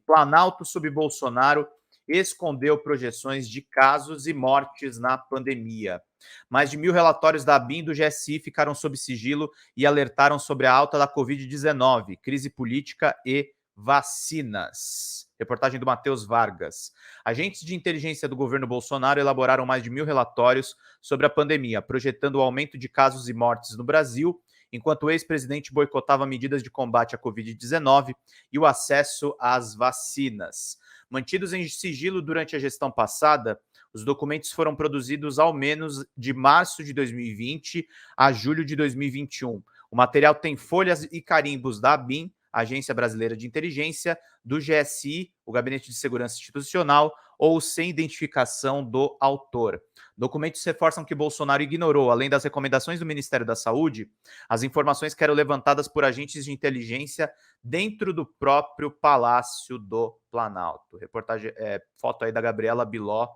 Planalto sob Bolsonaro escondeu projeções de casos e mortes na pandemia. Mais de 1.000 relatórios da ABIN e do GSI ficaram sob sigilo e alertaram sobre a alta da Covid-19, crise política e vacinas. Reportagem do Matheus Vargas. Agentes de inteligência do governo Bolsonaro elaboraram mais de 1.000 relatórios sobre a pandemia, projetando o aumento de casos e mortes no Brasil, enquanto o ex-presidente boicotava medidas de combate à Covid-19 e o acesso às vacinas. Mantidos em sigilo durante a gestão passada, os documentos foram produzidos ao menos de março de 2020 a julho de 2021. O material tem folhas e carimbos da ABIN, Agência Brasileira de Inteligência, do GSI, o Gabinete de Segurança Institucional, ou sem identificação do autor. Documentos reforçam que Bolsonaro ignorou, além das recomendações do Ministério da Saúde, as informações que eram levantadas por agentes de inteligência dentro do próprio Palácio do Planalto. Reportagem, foto aí da Gabriela Biló,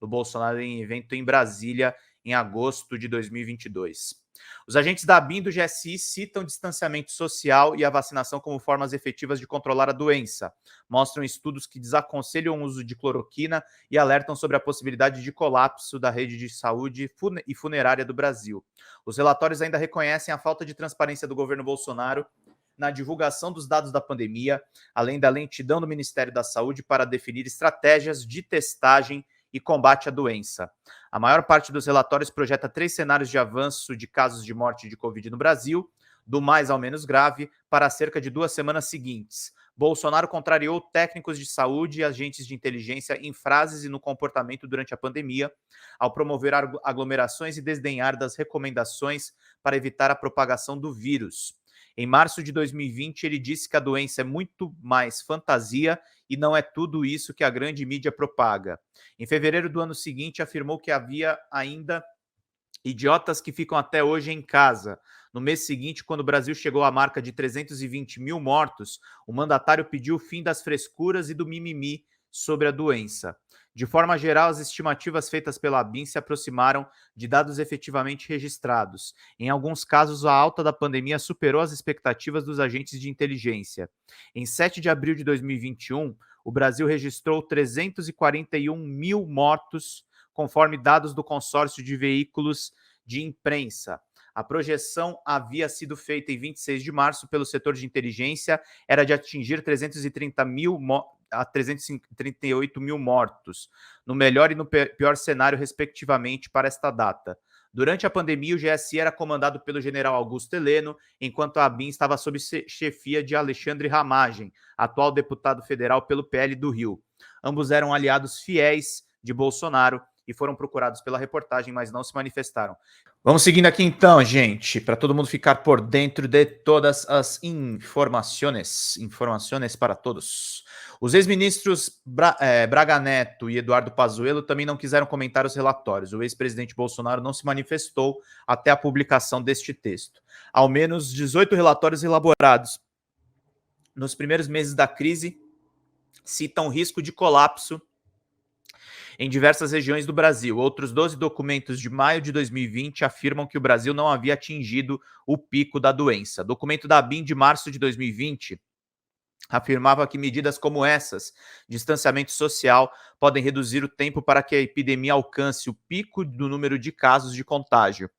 do Bolsonaro em evento em Brasília, em agosto de 2022. Os agentes da ABIN e do GSI citam distanciamento social e a vacinação como formas efetivas de controlar a doença. Mostram estudos que desaconselham o uso de cloroquina e alertam sobre a possibilidade de colapso da rede de saúde e funerária do Brasil. Os relatórios ainda reconhecem a falta de transparência do governo Bolsonaro na divulgação dos dados da pandemia, além da lentidão do Ministério da Saúde para definir estratégias de testagem e combate à doença. A maior parte dos relatórios projeta 3 cenários de avanço de casos de morte de Covid no Brasil, do mais ao menos grave, para cerca de 2 semanas seguintes. Bolsonaro contrariou técnicos de saúde e agentes de inteligência em frases e no comportamento durante a pandemia, ao promover aglomerações e desdenhar das recomendações para evitar a propagação do vírus. Em março de 2020, ele disse que a doença é muito mais fantasia e não é tudo isso que a grande mídia propaga. Em fevereiro do ano seguinte, afirmou que havia ainda idiotas que ficam até hoje em casa. No mês seguinte, quando o Brasil chegou à marca de 320.000 mortos, o mandatário pediu o fim das frescuras e do mimimi sobre a doença. De forma geral, as estimativas feitas pela ABIN se aproximaram de dados efetivamente registrados. Em alguns casos, a alta da pandemia superou as expectativas dos agentes de inteligência. Em 7 de abril de 2021, o Brasil registrou 341.000 mortos, conforme dados do consórcio de veículos de imprensa. A projeção havia sido feita em 26 de março pelo setor de inteligência, era de atingir 330.000 a 338.000 mortos, no melhor e no pior cenário, respectivamente, para esta data. Durante a pandemia, o GSI era comandado pelo general Augusto Heleno, enquanto a ABIN estava sob chefia de Alexandre Ramagem, atual deputado federal pelo PL do Rio. Ambos eram aliados fiéis de Bolsonaro e foram procurados pela reportagem, mas não se manifestaram. Vamos seguindo aqui então, gente, para todo mundo ficar por dentro de todas as informações para todos. Os ex-ministros Braga Neto e Eduardo Pazuello também não quiseram comentar os relatórios. O ex-presidente Bolsonaro não se manifestou até a publicação deste texto. Ao menos 18 relatórios elaborados nos primeiros meses da crise citam risco de colapso em diversas regiões do Brasil. Outros 12 documentos de maio de 2020 afirmam que o Brasil não havia atingido o pico da doença. Documento da ABIN de março de 2020 afirmava que medidas como essas, distanciamento social, podem reduzir o tempo para que a epidemia alcance o pico do número de casos de contágio.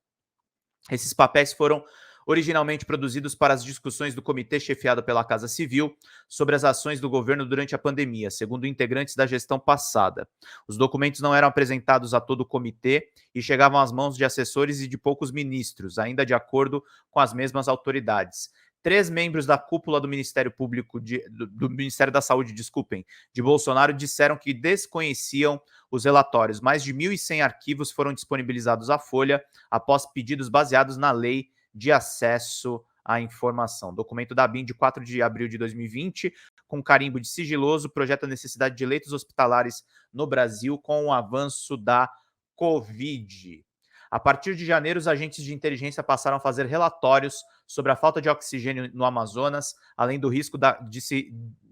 Esses papéis foram originalmente produzidos para as discussões do comitê chefiado pela Casa Civil sobre as ações do governo durante a pandemia, segundo integrantes da gestão passada. Os documentos não eram apresentados a todo o comitê e chegavam às mãos de assessores e de poucos ministros, ainda de acordo com as mesmas autoridades. 3 membros da cúpula do Ministério Público do Ministério da Saúde, de Bolsonaro, disseram que desconheciam os relatórios. Mais de 1.100 arquivos foram disponibilizados à Folha após pedidos baseados na Lei de Acesso à Informação. Documento da ABIN de 4 de abril de 2020, com carimbo de sigiloso, projeta a necessidade de leitos hospitalares no Brasil com o avanço da Covid. A partir de janeiro, os agentes de inteligência passaram a fazer relatórios sobre a falta de oxigênio no Amazonas, além do risco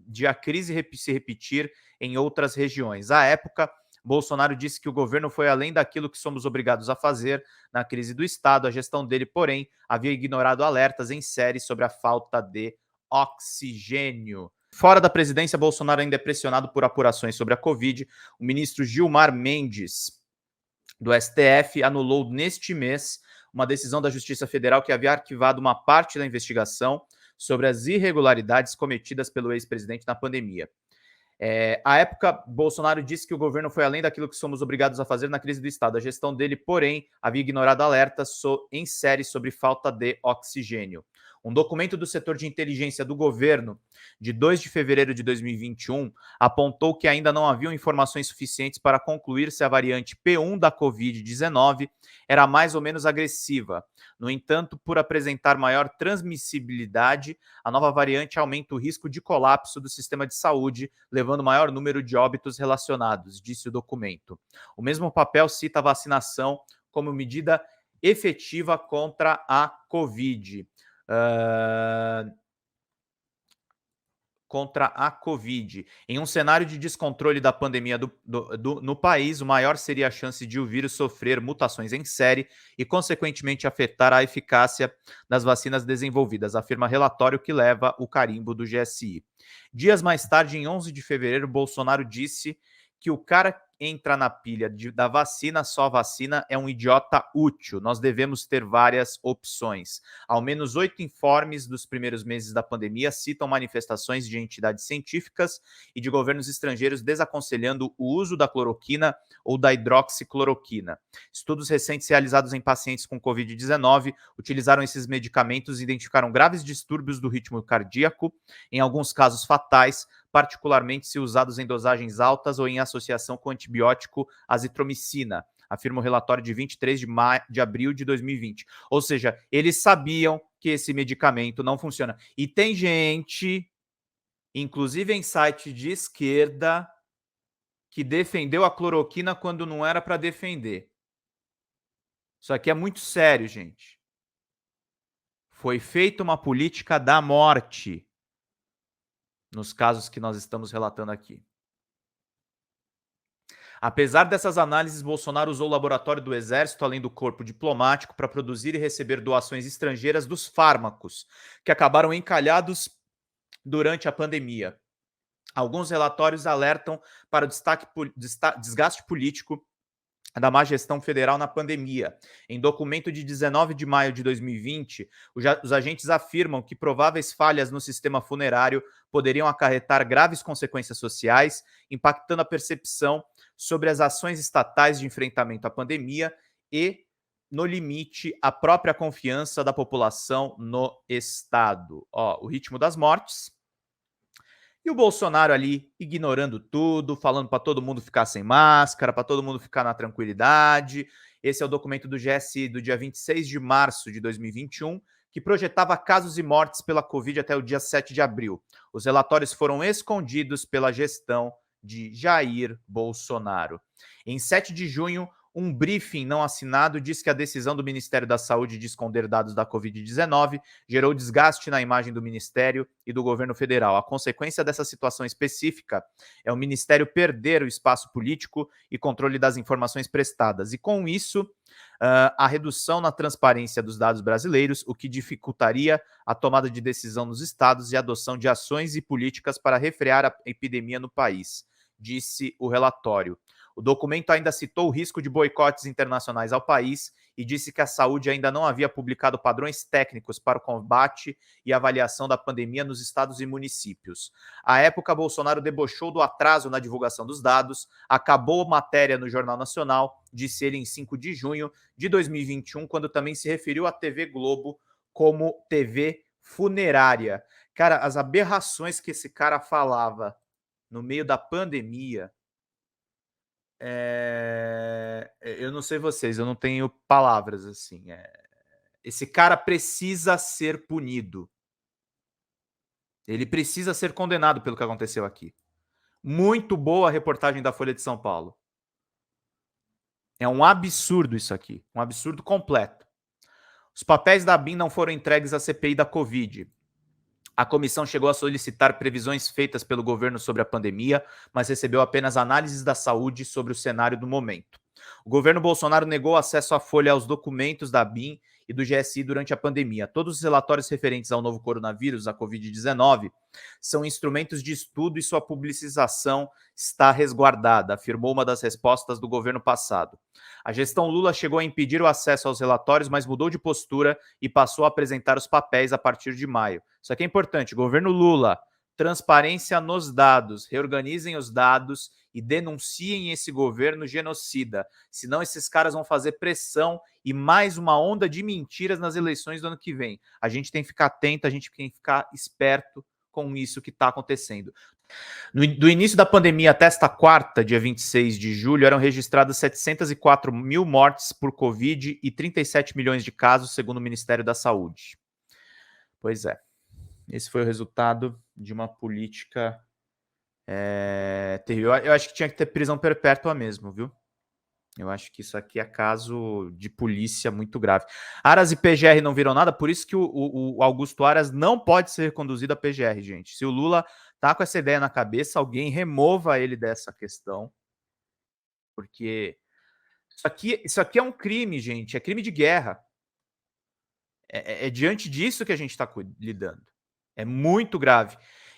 de a crise se repetir em outras regiões. À época, Bolsonaro disse que o governo foi além daquilo que somos obrigados a fazer na crise do Estado. A gestão dele, porém, havia ignorado alertas em série sobre a falta de oxigênio. Fora da presidência, Bolsonaro ainda é pressionado por apurações sobre a Covid. O ministro Gilmar Mendes, do STF, anulou neste mês uma decisão da Justiça Federal que havia arquivado uma parte da investigação sobre as irregularidades cometidas pelo ex-presidente na pandemia. À época, Bolsonaro disse que o governo foi além daquilo que somos obrigados a fazer na crise do Estado. A gestão dele, porém, havia ignorado alertas em série sobre falta de oxigênio. Um documento do setor de inteligência do governo, de 2 de fevereiro de 2021, apontou que ainda não haviam informações suficientes para concluir se a variante P1 da Covid-19 era mais ou menos agressiva. No entanto, por apresentar maior transmissibilidade, a nova variante aumenta o risco de colapso do sistema de saúde, levando maior número de óbitos relacionados, disse o documento. O mesmo papel cita a vacinação como medida efetiva contra a Covid. Em um cenário de descontrole da pandemia no país, o maior seria a chance de o vírus sofrer mutações em série e, consequentemente, afetar a eficácia das vacinas desenvolvidas, afirma relatório que leva o carimbo do GSI. Dias mais tarde, em 11 de fevereiro, Bolsonaro disse que o cara entra na pilha da vacina, só vacina, é um idiota útil. Nós devemos ter várias opções. Ao menos 8 informes dos primeiros meses da pandemia citam manifestações de entidades científicas e de governos estrangeiros desaconselhando o uso da cloroquina ou da hidroxicloroquina. Estudos recentes realizados em pacientes com Covid-19 utilizaram esses medicamentos e identificaram graves distúrbios do ritmo cardíaco, em alguns casos fatais, particularmente se usados em dosagens altas ou em associação com antibiótico azitromicina, afirma o relatório de 23 de abril de 2020. Ou seja, eles sabiam que esse medicamento não funciona. E tem gente, inclusive em site de esquerda, que defendeu a cloroquina quando não era para defender. Isso aqui é muito sério, gente. Foi feita uma política da morte nos casos que nós estamos relatando aqui. Apesar dessas análises, Bolsonaro usou o laboratório do Exército, além do corpo diplomático, para produzir e receber doações estrangeiras dos fármacos, que acabaram encalhados durante a pandemia. Alguns relatórios alertam para o desgaste político da má gestão federal na pandemia. Em documento de 19 de maio de 2020, os agentes afirmam que prováveis falhas no sistema funerário poderiam acarretar graves consequências sociais, impactando a percepção sobre as ações estatais de enfrentamento à pandemia e, no limite, a própria confiança da população no Estado. O ritmo das mortes. E o Bolsonaro ali ignorando tudo, falando para todo mundo ficar sem máscara, para todo mundo ficar na tranquilidade. Esse é o documento do GSI do dia 26 de março de 2021, que projetava casos e mortes pela Covid até o dia 7 de abril. Os relatórios foram escondidos pela gestão de Jair Bolsonaro. Em 7 de junho, um briefing não assinado diz que a decisão do Ministério da Saúde de esconder dados da Covid-19 gerou desgaste na imagem do Ministério e do governo federal. A consequência dessa situação específica é o Ministério perder o espaço político e controle das informações prestadas. E com isso, a redução na transparência dos dados brasileiros, o que dificultaria a tomada de decisão nos estados e a adoção de ações e políticas para refrear a epidemia no país, disse o relatório. O documento ainda citou o risco de boicotes internacionais ao país e disse que a saúde ainda não havia publicado padrões técnicos para o combate e avaliação da pandemia nos estados e municípios. À época, Bolsonaro debochou do atraso na divulgação dos dados, acabou matéria no Jornal Nacional, disse ele em 5 de junho de 2021, quando também se referiu à TV Globo como TV funerária. Cara, as aberrações que esse cara falava no meio da pandemia, eu não sei vocês, eu não tenho palavras assim. Esse cara precisa ser punido. Ele precisa ser condenado pelo que aconteceu aqui. Muito boa a reportagem da Folha de São Paulo. É um absurdo isso aqui, um absurdo completo. Os papéis da ABIN não foram entregues à CPI da Covid. A comissão chegou a solicitar previsões feitas pelo governo sobre a pandemia, mas recebeu apenas análises da saúde sobre o cenário do momento. O governo Bolsonaro negou acesso à Folha aos documentos da ABIN e do GSI durante a pandemia. Todos os relatórios referentes ao novo coronavírus, a Covid-19, são instrumentos de estudo e sua publicização está resguardada, afirmou uma das respostas do governo passado. A gestão Lula chegou a impedir o acesso aos relatórios, mas mudou de postura e passou a apresentar os papéis a partir de maio. Isso aqui é importante. Governo Lula, transparência nos dados, reorganizem os dados e denunciem esse governo genocida. Senão esses caras vão fazer pressão e mais uma onda de mentiras nas eleições do ano que vem. A gente tem que ficar atento, a gente tem que ficar esperto com isso que está acontecendo. Do início da pandemia até esta quarta, dia 26 de julho, eram registradas 704 mil mortes por Covid e 37 milhões de casos, segundo o Ministério da Saúde. Pois é. Esse foi o resultado de uma política terrível. Eu acho que tinha que ter prisão perpétua mesmo, viu? Eu acho que isso aqui é caso de polícia muito grave. Aras e PGR não viram nada, por isso que o Augusto Aras não pode ser conduzido a PGR, gente. Se o Lula tá com essa ideia na cabeça, alguém remova ele dessa questão, porque isso aqui é um crime, gente, é crime de guerra. É diante disso que a gente está lidando. É muito grave.